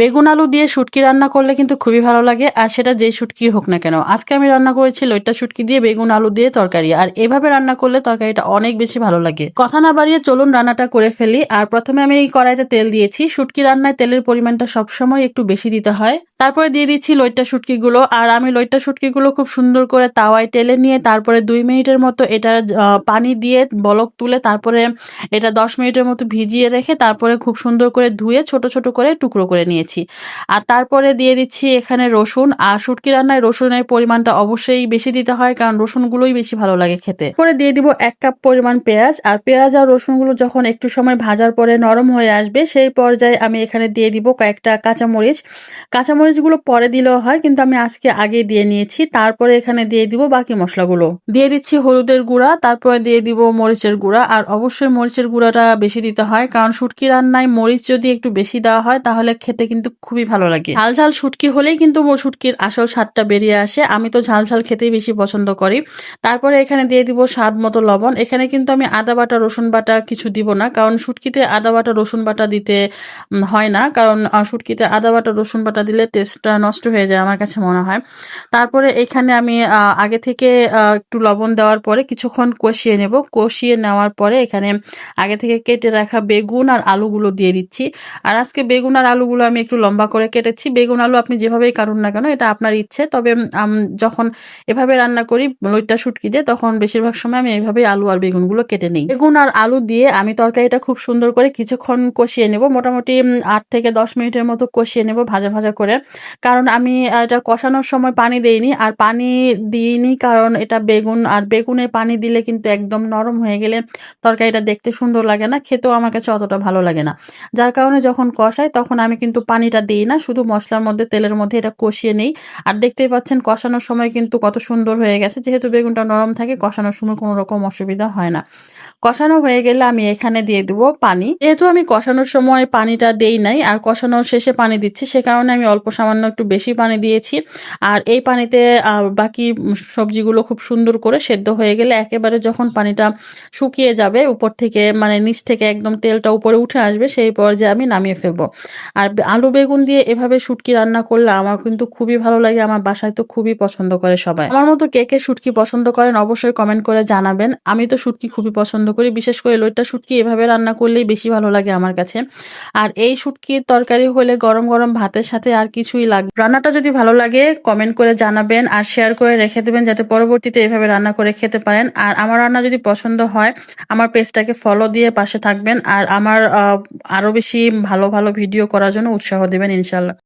বেগুন আলু দিয়ে শুটকি রান্না করলে কিন্তু খুবই ভালো লাগে, আর সেটা যেই শুটকি হোক না কেন। আজকে আমি রান্না করেছি লইট্টা শুটকি দিয়ে বেগুন আলু দিয়ে তরকারি, আর এভাবে রান্না করলে তরকারিটা অনেক বেশি ভালো লাগে। কথা না বাড়িয়ে চলুন রান্নাটা করে ফেলি। আর প্রথমে আমি এই কড়াইতে তেল দিয়েছি। শুটকি রান্নায় তেলের পরিমাণটা সবসময় একটু বেশি দিতে হয়। তারপরে দিয়ে দিচ্ছি লইট্টা শুটকিগুলো, আর আমি লইট্টা শুটকিগুলো খুব সুন্দর করে তাওয়ায় টেলে নিয়ে তারপরে 2 মিনিটের মতো এটা পানি দিয়ে বলক তুলে তারপরে এটা 10 মিনিটের মতো ভিজিয়ে রেখে তারপরে খুব সুন্দর করে ধুয়ে ছোট ছোট করে টুকরো করে নিয়েছি। আর তারপরে দিয়ে দিচ্ছি এখানে রসুন। আর শুটকি রান্নায় রসুনের পরিমাণটা অবশ্যই বেশি দিতে হয়, কারণ রসুনগুলোই বেশি ভালো লাগে খেতে। পরে দিয়ে দিব 1 কাপ পরিমাণ পেঁয়াজ। আর পেঁয়াজ আর রসুনগুলো যখন একটু সময় ভাজার পরে নরম হয়ে আসবে, সেই পর্যায়ে আমি এখানে দিয়ে দিব কয়েকটা কাঁচামরিচ। কাঁচামরিচগুলো পরে দিলেও হয়, কিন্তু আমি আজকে আগে দিয়ে নিয়েছি। তারপরে এখানে দিয়ে দিব বাকি মশলাগুলো। দিয়ে দিচ্ছি হলুদের গুঁড়া, তারপরে দিয়ে দিব মরিচের গুঁড়া। আর অবশ্যই মরিচের গুঁড়াটা বেশি দিতে হয়, কারণ শুটকি রান্নায় মরিচ যদি একটু বেশি দেওয়া হয় তাহলে খেতে কিন্তু খুবই ভালো লাগে। ঝাল ঝাল শুটকি হলেই কিন্তু শুটকির আসল স্বাদটা বেরিয়ে আসে। আমি তো ঝাল ঝাল খেতেই বেশি পছন্দ করি। তারপরে এখানে দিয়ে দিব স্বাদ মতো লবণ। এখানে কিন্তু আমি আদা বাটা রসুন বাটা কিছু দিব না, কারণ শুটকিতে আদা বাটা রসুন বাটা দিতে হয় না, কারণ শুটকিতে আদা বাটা রসুন বাটা দিলে টেস্টটা নষ্ট হয়ে যায় আমার কাছে মনে হয়। তারপরে এখানে আমি আগে থেকে একটু লবণ দেওয়ার পরে কিছুক্ষণ কষিয়ে নেব। কষিয়ে নেওয়ার পরে এখানে আগে থেকে কেটে রাখা বেগুন আর আলুগুলো দিয়ে দিচ্ছি। আর আজকে বেগুন আর আলুগুলো আমি একটু লম্বা করে কেটেছি। বেগুন আলু আপনি যেভাবেই কাটুন না কেন, এটা আপনার ইচ্ছে। তবে যখন এভাবে রান্না করি লইট্টা শুটকি দিয়ে, তখন বেশিরভাগ সময় আমি এইভাবেই আলু আর বেগুনগুলো কেটে নিই। বেগুন আর আলু দিয়ে আমি তরকারিটা খুব সুন্দর করে কিছুক্ষণ কষিয়ে নেব। মোটামুটি 8 থেকে 10 মিনিটের মতো কষিয়ে নেব ভাজা ভাজা করে। কারণ আমি এটা কষানোর সময় পানি দেইনি, আর পানি দিইনি কারণ এটা বেগুন, আর বেগুনে পানি দিলে কিন্তু একদম নরম হয়ে গেলে তরকারিটা দেখতে সুন্দর লাগে না, খেতেও আমার কাছে অতটা ভালো লাগে না। যার কারণে যখন কষাই তখন আমি কিন্তু পানিটা দিই না, শুধু মশলার মধ্যে তেলের মধ্যে এটা কষিয়ে নেই। আর দেখতেই পাচ্ছেন কষানোর সময় কিন্তু কত সুন্দর হয়ে গেছে, যেহেতু বেগুনটা নরম থাকে কষানোর সময় কোনো রকম অসুবিধা হয় না। কষানো হয়ে গেলে আমি এখানে দিয়ে দিব পানি। যেহেতু আমি কষানোর সময় পানিটা দেই নাই আর কষানোর শেষে পানি দিচ্ছি, সে কারণে আমি অল্প সামান্য একটু বেশি পানি দিয়েছি। আর এই পানিতে বাকি সবজিগুলো খুব সুন্দর করে সেদ্ধ হয়ে গেলে একেবারে যখন পানিটা শুকিয়ে যাবে উপর থেকে, মানে নিচ থেকে একদম তেলটা উপরে উঠে আসবে, সেই পর্যায়ে আমি নামিয়ে ফেলবো। আর আলু বেগুন দিয়ে এভাবে শুটকি রান্না করলে আমার কিন্তু খুবই ভালো লাগে। আমার বাসায় তো খুবই পছন্দ করে সবাই। আমার মতো কে কে শুটকি পছন্দ করেন অবশ্যই কমেন্ট করে জানাবেন। আমি তো শুটকি খুবই পছন্দ করি, বিশেষ করে লইট্টা শুটকি এভাবে রান্না করলেই বেশি ভালো লাগে আমার কাছে। আর এই শুটকির তরকারি হলে গরম গরম ভাতের সাথে আর কিছুই লাগবে। রান্নাটা যদি ভালো লাগে কমেন্ট করে জানাবেন আর শেয়ার করে রেখে দেবেন, যাতে পরবর্তীতে এভাবে রান্না করে খেতে পারেন। আর আমার রান্না যদি পছন্দ হয় আমার পেজটাকে ফলো দিয়ে পাশে থাকবেন, আর আমার আরো বেশি ভালো ভালো ভিডিও করার জন্য উৎসাহ দিবেন ইনশাল্লাহ।